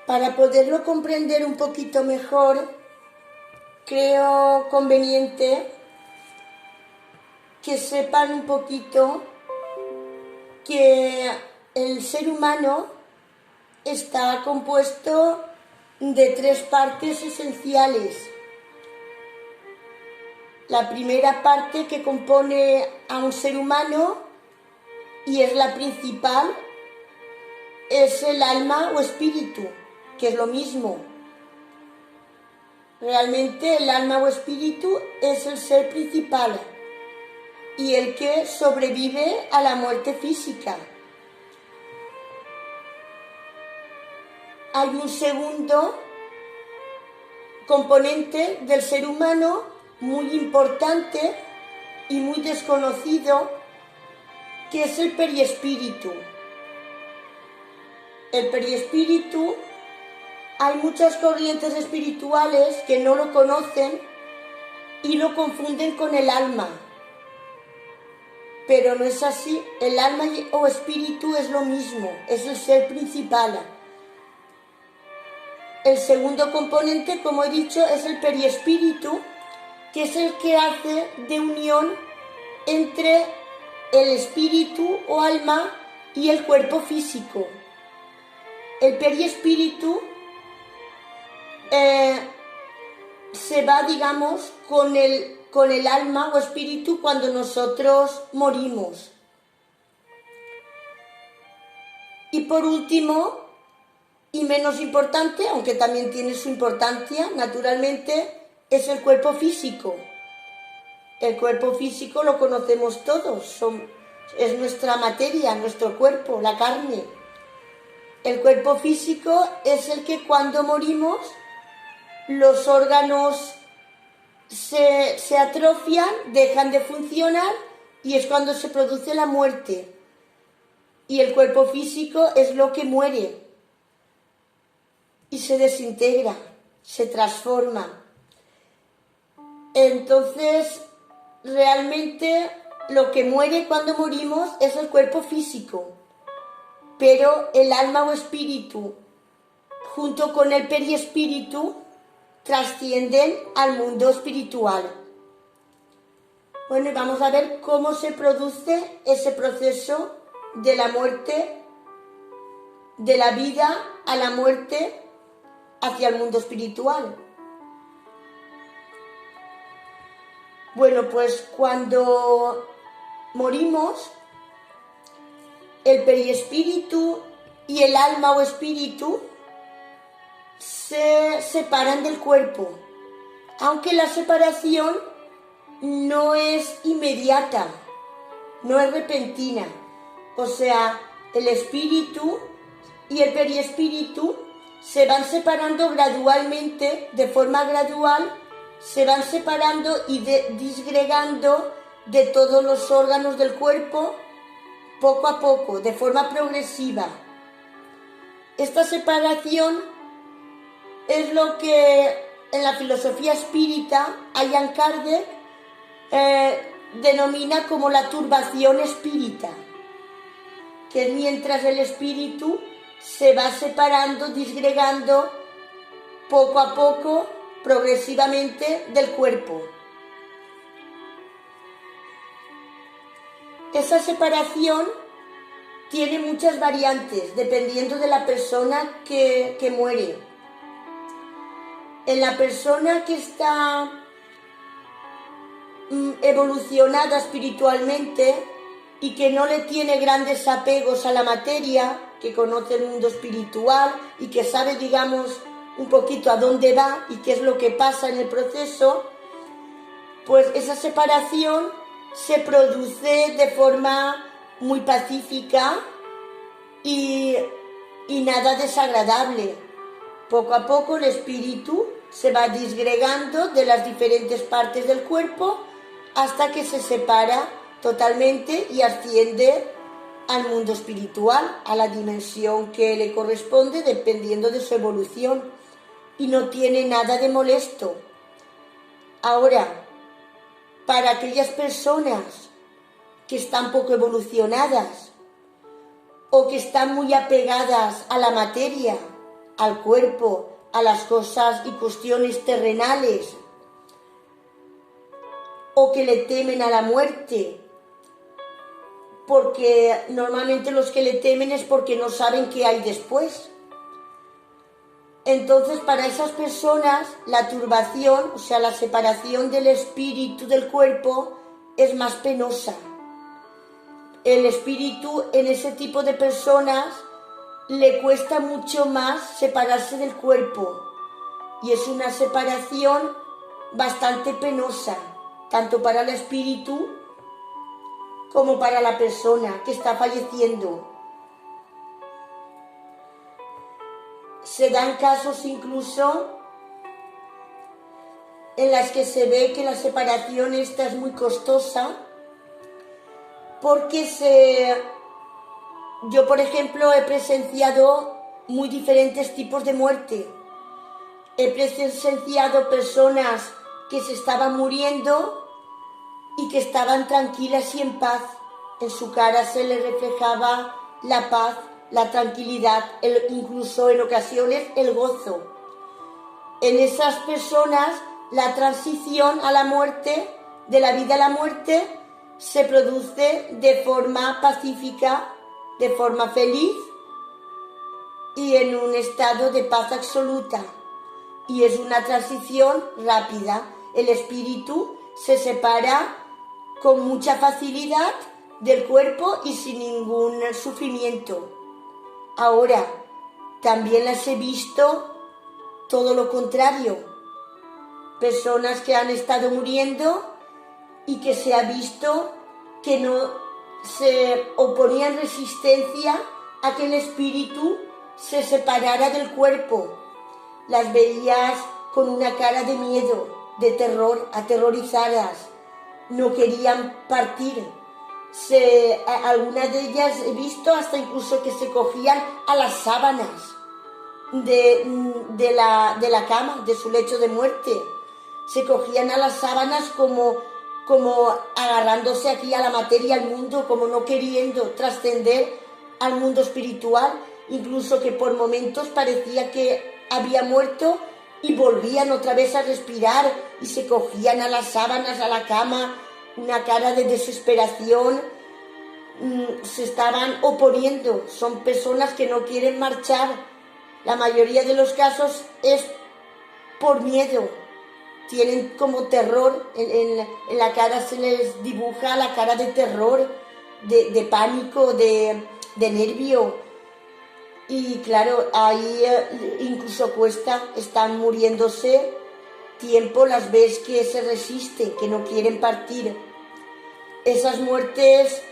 Para poderlo comprender un poquito mejor, creo conveniente que sepan un poquito que el ser humano está compuesto de tres partes esenciales. La primera parte que compone a un ser humano, y es la principal, es el alma o espíritu, que es lo mismo. Realmente el alma o espíritu es el ser principal y el que sobrevive a la muerte física. Hay un segundo componente del ser humano muy importante y muy desconocido, que es el periespíritu. El periespíritu, hay muchas corrientes espirituales que no lo conocen y lo confunden con el alma. Pero no es así. El alma o espíritu es lo mismo, es el ser principal. El segundo componente, como he dicho, es el periespíritu, que es el que hace de unión entre el espíritu o alma y el cuerpo físico. El periespíritu se va, digamos, con el alma o espíritu cuando nosotros morimos. Y por último, y menos importante, aunque también tiene su importancia, naturalmente, es el cuerpo físico. El cuerpo físico lo conocemos todos, es nuestra materia, nuestro cuerpo, la carne. El cuerpo físico es el que cuando morimos los órganos se atrofian, dejan de funcionar y es cuando se produce la muerte. Y el cuerpo físico es lo que muere y se desintegra, se transforma. Entonces, realmente lo que muere cuando morimos es el cuerpo físico, pero el alma o espíritu, junto con el periespíritu, trascienden al mundo espiritual. Bueno, y vamos a ver cómo se produce ese proceso de la muerte, de la vida a la muerte hacia el mundo espiritual. Bueno, pues cuando morimos, el periespíritu y el alma o espíritu se separan del cuerpo, aunque la separación no es inmediata, no es repentina. O sea, el espíritu y el periespíritu se van separando gradualmente, de forma gradual, se van separando y disgregando de todos los órganos del cuerpo poco a poco, de forma progresiva. Esta separación es lo que en la filosofía espírita Allan Kardec denomina como la turbación espírita, que es mientras el espíritu se va separando, disgregando poco a poco, progresivamente del cuerpo. Esa separación tiene muchas variantes dependiendo de la persona que muere. En la persona que está evolucionada espiritualmente y que no le tiene grandes apegos a la materia, que conoce el mundo espiritual y que sabe, digamos, un poquito a dónde va y qué es lo que pasa en el proceso, pues esa separación se produce de forma muy pacífica y nada desagradable. Poco a poco el espíritu se va disgregando de las diferentes partes del cuerpo hasta que se separa totalmente y asciende al mundo espiritual, a la dimensión que le corresponde dependiendo de su evolución, y no tiene nada de molesto. Ahora, para aquellas personas que están poco evolucionadas o que están muy apegadas a la materia al cuerpo, a las cosas y cuestiones terrenales, o que le temen a la muerte, porque normalmente los que le temen es porque no saben qué hay después. Entonces, para esas personas, la turbación, o sea, la separación del espíritu del cuerpo, es más penosa. El espíritu en ese tipo de personas le cuesta mucho más separarse del cuerpo, y es una separación bastante penosa, tanto para el espíritu como para la persona que está falleciendo. Se dan casos incluso en las que se ve que la separación esta es muy costosa, porque yo, por ejemplo, he presenciado muy diferentes tipos de muerte. He presenciado personas que se estaban muriendo y que estaban tranquilas y en paz. En su cara se les reflejaba la paz, la tranquilidad, incluso en ocasiones el gozo. En esas personas la transición a la muerte, de la vida a la muerte, se produce de forma pacífica, de forma feliz y en un estado de paz absoluta. Y es una transición rápida. El espíritu se separa con mucha facilidad del cuerpo y sin ningún sufrimiento. Ahora, también las he visto todo lo contrario. Personas que han estado muriendo y que se ha visto que no se oponían resistencia a que el espíritu se separara del cuerpo. Las veías con una cara de miedo, de terror, aterrorizadas. No querían partir. Algunas de ellas he visto hasta incluso que se cogían a las sábanas de la cama, de su lecho de muerte. Se cogían a las sábanas como agarrándose aquí a la materia, al mundo, como no queriendo trascender al mundo espiritual, incluso que por momentos parecía que había muerto y volvían otra vez a respirar y se cogían a las sábanas, a la cama, una cara de desesperación. Se estaban oponiendo. Son personas que no quieren marchar. La mayoría de los casos es por miedo. Tienen como terror, en la cara se les dibuja la cara de terror, de pánico, de nervio. Y claro, ahí incluso cuesta, están muriéndose tiempo, las ves que se resisten, que no quieren partir. Esas muertes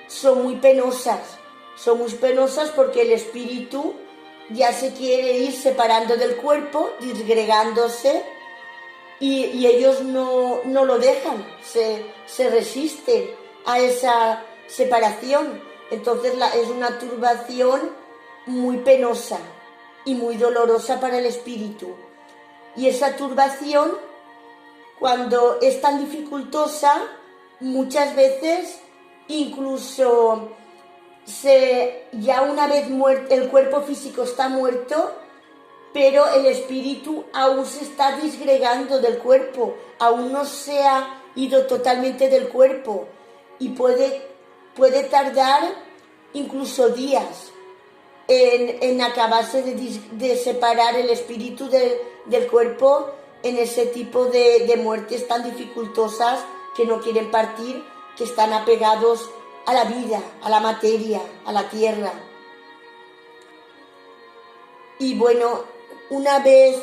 son muy penosas porque el espíritu ya se quiere ir separando del cuerpo, disgregándose, y ellos no lo dejan, se resisten a esa separación. Entonces es una turbación muy penosa y muy dolorosa para el espíritu. Y esa turbación, cuando es tan dificultosa, muchas veces incluso ya una vez muerto, el cuerpo físico está muerto, pero el espíritu aún se está disgregando del cuerpo, aún no se ha ido totalmente del cuerpo, y puede tardar incluso días en acabarse de separar el espíritu del cuerpo, en ese tipo de muertes tan dificultosas, que no quieren partir, que están apegados a la vida, a la materia, a la tierra. Y bueno, una vez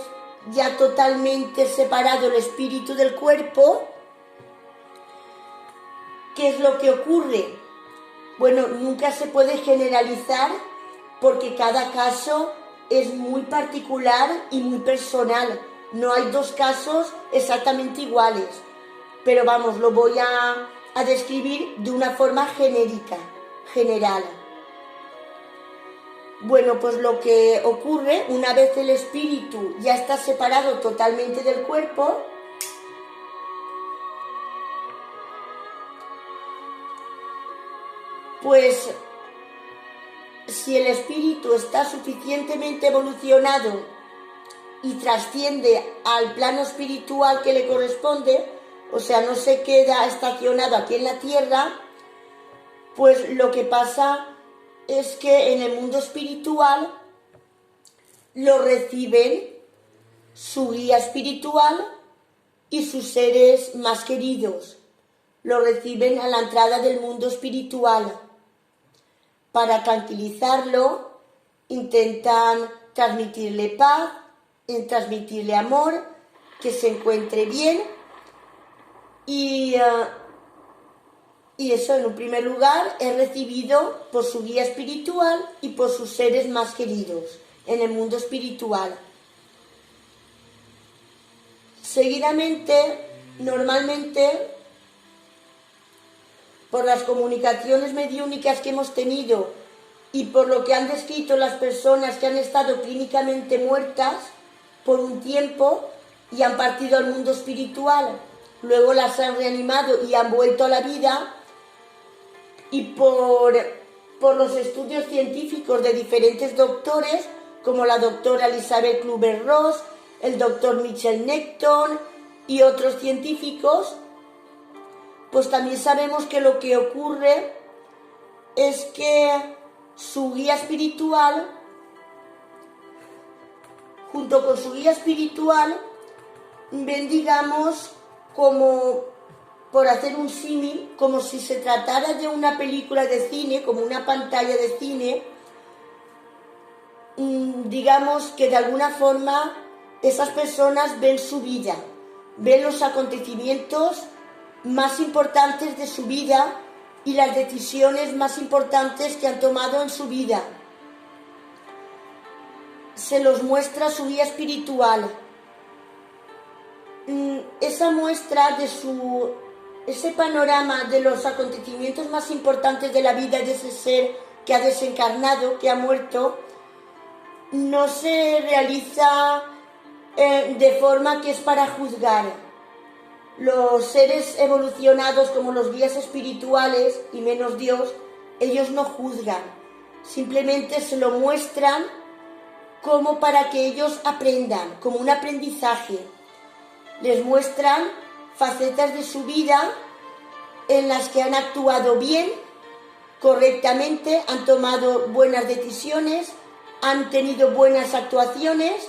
ya totalmente separado el espíritu del cuerpo, ¿qué es lo que ocurre? Bueno, nunca se puede generalizar, porque cada caso es muy particular y muy personal. No hay dos casos exactamente iguales. Pero vamos, lo voy a describir de una forma genérica, general. Bueno, pues lo que ocurre, una vez el espíritu ya está separado totalmente del cuerpo, pues si el espíritu está suficientemente evolucionado y trasciende al plano espiritual que le corresponde, o sea, no se queda estacionado aquí en la tierra, pues lo que pasa es que en el mundo espiritual lo reciben su guía espiritual y sus seres más queridos. Lo reciben a la entrada del mundo espiritual. Para tranquilizarlo, intentan transmitirle paz, transmitirle amor, que se encuentre bien y eso, en un primer lugar, es recibido por su guía espiritual y por sus seres más queridos en el mundo espiritual. Seguidamente, normalmente, por las comunicaciones mediúnicas que hemos tenido y por lo que han descrito las personas que han estado clínicamente muertas por un tiempo y han partido al mundo espiritual, luego las han reanimado y han vuelto a la vida, y por los estudios científicos de diferentes doctores, como la doctora Elizabeth Kübler-Ross, el doctor Michel Necton y otros científicos, pues también sabemos que lo que ocurre es que su guía espiritual, junto con su guía espiritual, ven, digamos, como, por hacer un símil, como si se tratara de una película de cine, como una pantalla de cine, digamos que de alguna forma esas personas ven su vida, ven los acontecimientos más importantes de su vida y las decisiones más importantes que han tomado en su vida. Se los muestra su guía espiritual. Esa muestra de ese panorama de los acontecimientos más importantes de la vida de ese ser que ha desencarnado, que ha muerto, no se realiza de forma que es para juzgar. Los seres evolucionados, como los guías espirituales y menos Dios, ellos no juzgan, simplemente se lo muestran como para que ellos aprendan, como un aprendizaje. Les muestran facetas de su vida en las que han actuado bien, correctamente, han tomado buenas decisiones, han tenido buenas actuaciones,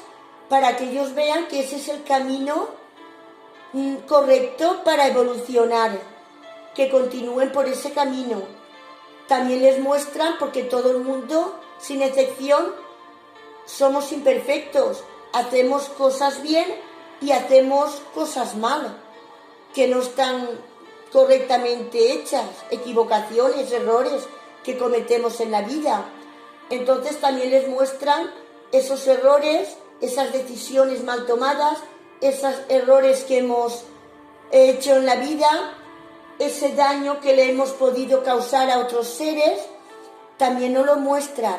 para que ellos vean que ese es el camino correcto para evolucionar, que continúen por ese camino. También les muestran, porque todo el mundo, sin excepción, somos imperfectos, hacemos cosas bien y hacemos cosas mal, que no están correctamente hechas, equivocaciones, errores que cometemos en la vida. Entonces también les muestran esos errores, esas decisiones mal tomadas, esos errores que hemos hecho en la vida, ese daño que le hemos podido causar a otros seres, también nos lo muestran,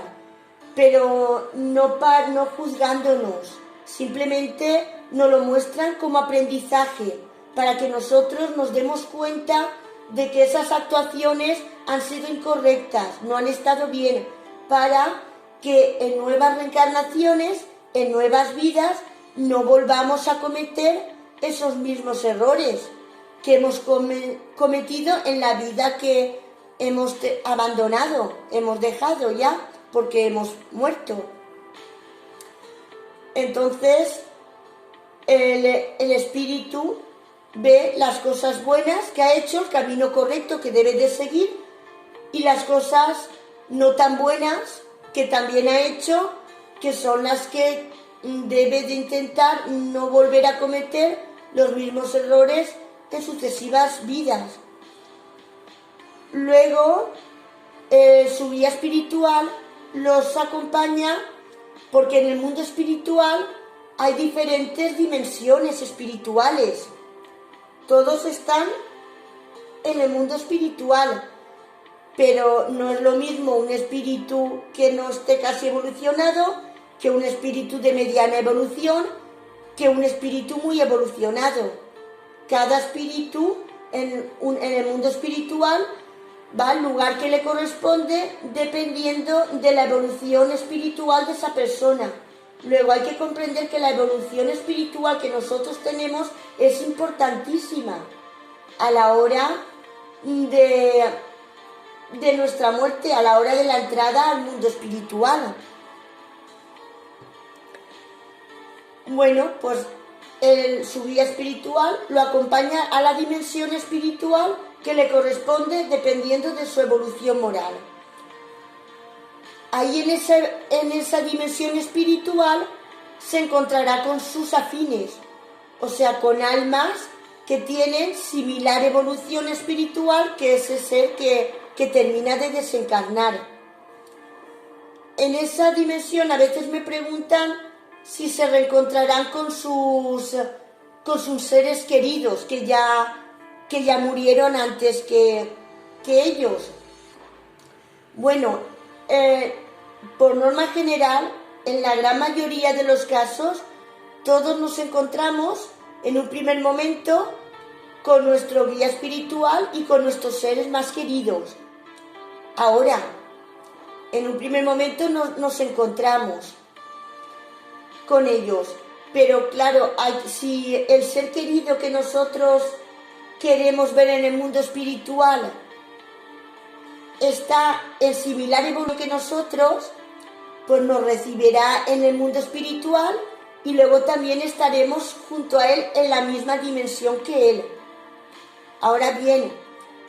pero no juzgándonos, simplemente nos lo muestran como aprendizaje, para que nosotros nos demos cuenta de que esas actuaciones han sido incorrectas, no han estado bien, para que en nuevas reencarnaciones, en nuevas vidas, no volvamos a cometer esos mismos errores que hemos cometido en la vida que hemos abandonado, hemos dejado ya, porque hemos muerto. Entonces, el espíritu ve las cosas buenas que ha hecho, el camino correcto que debe de seguir, y las cosas no tan buenas que también ha hecho, que son las que debe de intentar no volver a cometer los mismos errores en sucesivas vidas. Luego, su guía espiritual los acompaña, porque en el mundo espiritual hay diferentes dimensiones espirituales. Todos están en el mundo espiritual, pero no es lo mismo un espíritu que no esté casi evolucionado que un espíritu de mediana evolución, que un espíritu muy evolucionado. Cada espíritu en el mundo espiritual va al lugar que le corresponde dependiendo de la evolución espiritual de esa persona. Luego hay que comprender que la evolución espiritual que nosotros tenemos es importantísima a la hora de nuestra muerte, a la hora de la entrada al mundo espiritual. Bueno, pues su guía espiritual lo acompaña a la dimensión espiritual que le corresponde dependiendo de su evolución moral. Ahí en esa dimensión espiritual se encontrará con sus afines, o sea, con almas que tienen similar evolución espiritual que ese ser que termina de desencarnar. En esa dimensión a veces me preguntan si se reencontrarán con sus seres queridos que ya murieron antes que ellos. Bueno, por norma general, en la gran mayoría de los casos, todos nos encontramos en un primer momento con nuestro guía espiritual y con nuestros seres más queridos. Ahora, en un primer momento nos encontramos con ellos, pero claro, si el ser querido que nosotros queremos ver en el mundo espiritual está en similar evolución que nosotros, pues nos recibirá en el mundo espiritual y luego también estaremos junto a él en la misma dimensión que él. Ahora bien,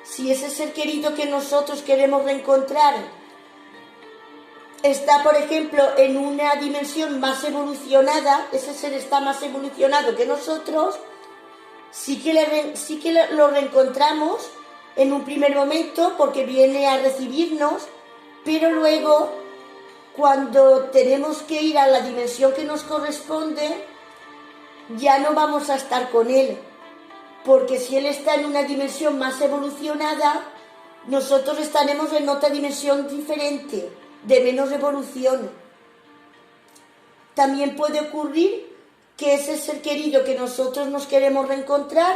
si ese ser querido que nosotros queremos reencontrar está, por ejemplo, en una dimensión más evolucionada, ese ser está más evolucionado que nosotros, sí que lo reencontramos en un primer momento porque viene a recibirnos, pero luego, cuando tenemos que ir a la dimensión que nos corresponde, ya no vamos a estar con él, porque si él está en una dimensión más evolucionada, nosotros estaremos en otra dimensión diferente, de menos evolución. También puede ocurrir que ese ser querido que nosotros nos queremos reencontrar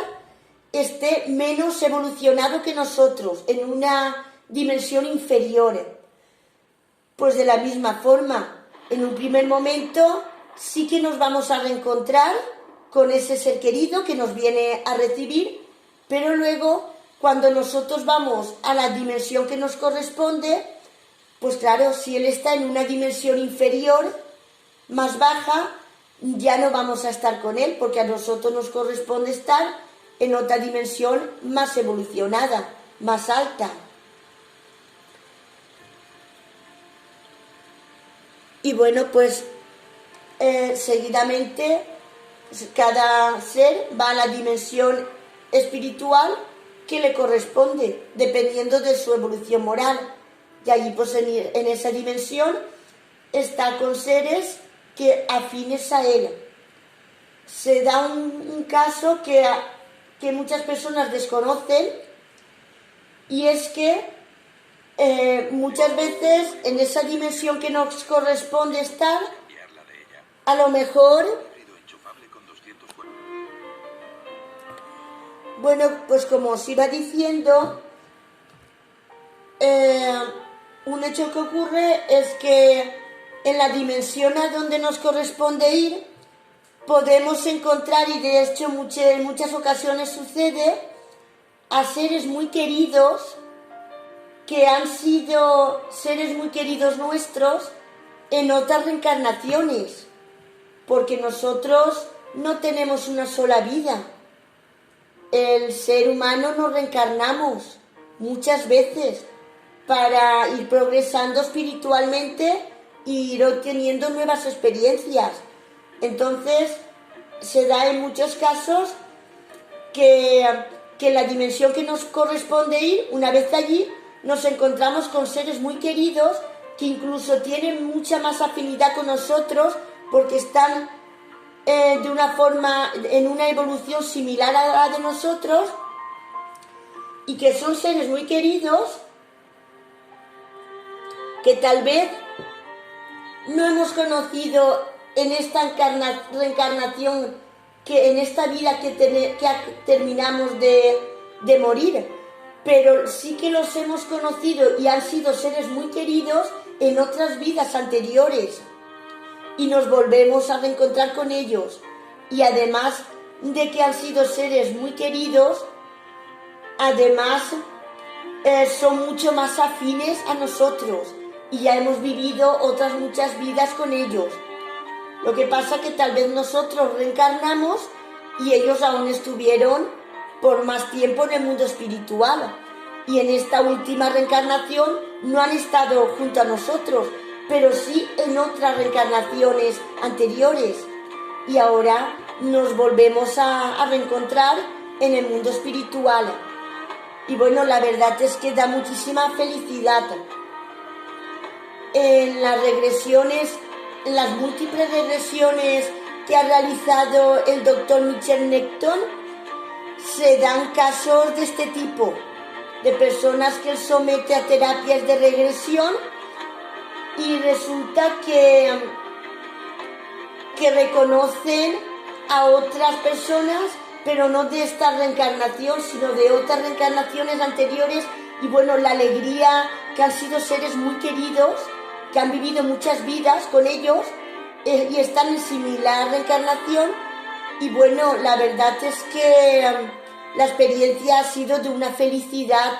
esté menos evolucionado que nosotros, en una dimensión inferior. Pues de la misma forma, en un primer momento sí que nos vamos a reencontrar con ese ser querido que nos viene a recibir, pero luego, cuando nosotros vamos a la dimensión que nos corresponde, pues claro, si él está en una dimensión inferior, más baja, ya no vamos a estar con él, porque a nosotros nos corresponde estar en otra dimensión más evolucionada, más alta. Y bueno, pues seguidamente cada ser va a la dimensión espiritual que le corresponde, dependiendo de su evolución moral. Y allí, pues en esa dimensión, está con seres que afines a él. Se da un caso que muchas personas desconocen, y es que muchas veces en esa dimensión que nos corresponde estar, a lo mejor, bueno, pues como os iba diciendo, un hecho que ocurre es que en la dimensión a donde nos corresponde ir podemos encontrar, y de hecho en muchas ocasiones sucede, a seres muy queridos que han sido seres muy queridos nuestros en otras reencarnaciones, porque nosotros no tenemos una sola vida. El ser humano nos reencarnamos muchas veces para ir progresando espiritualmente e ir obteniendo nuevas experiencias. Entonces, se da en muchos casos que la dimensión que nos corresponde ir, una vez allí, nos encontramos con seres muy queridos que incluso tienen mucha más afinidad con nosotros porque están de una forma, en una evolución similar a la de nosotros, y que son seres muy queridos que tal vez no hemos conocido en esta reencarnación, que en esta vida que terminamos de morir, pero sí que los hemos conocido y han sido seres muy queridos en otras vidas anteriores y nos volvemos a reencontrar con ellos. Y además de que han sido seres muy queridos, además son mucho más afines a nosotros y ya hemos vivido otras muchas vidas con ellos. Lo que pasa que tal vez nosotros reencarnamos y ellos aún estuvieron por más tiempo en el mundo espiritual y en esta última reencarnación no han estado junto a nosotros, pero sí en otras reencarnaciones anteriores y ahora nos volvemos a reencontrar en el mundo espiritual. Y bueno, la verdad es que da muchísima felicidad. En las regresiones, en las múltiples regresiones que ha realizado el doctor Michel Necton, se dan casos de este tipo, de personas que él somete a terapias de regresión y resulta que reconocen a otras personas, pero no de esta reencarnación, sino de otras reencarnaciones anteriores. Y bueno, la alegría que han sido seres muy queridos, que han vivido muchas vidas con ellos y están en similar reencarnación. Y bueno, la verdad es que la experiencia ha sido de una felicidad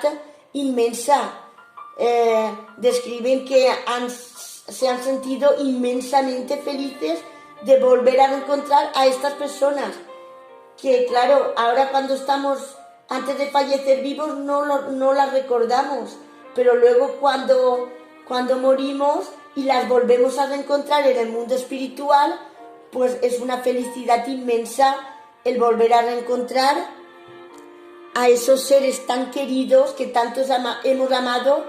inmensa. Describen que se han sentido inmensamente felices de volver a reencontrar a estas personas. Que claro, ahora cuando estamos antes de fallecer vivos no las recordamos, pero luego cuando morimos y las volvemos a reencontrar en el mundo espiritual, pues es una felicidad inmensa el volver a reencontrar a esos seres tan queridos que tantos hemos amado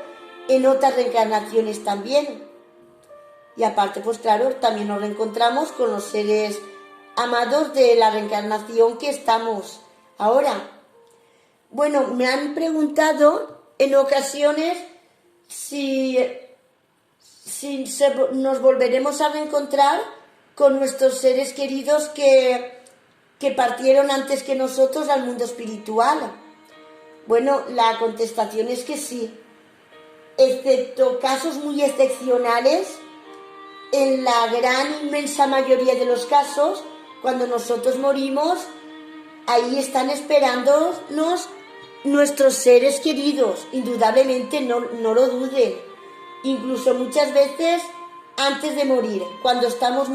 en otras reencarnaciones también. Y aparte, pues claro, también nos reencontramos con los seres amados de la reencarnación que estamos ahora. Bueno, me han preguntado en ocasiones si nos volveremos a reencontrar con nuestros seres queridos que partieron antes que nosotros al mundo espiritual. Bueno, la contestación es que sí, excepto casos muy excepcionales. En la gran inmensa mayoría de los casos, cuando nosotros morimos, ahí están esperándonos nuestros seres queridos, indudablemente, no lo duden. Incluso muchas veces antes de morir, cuando estamos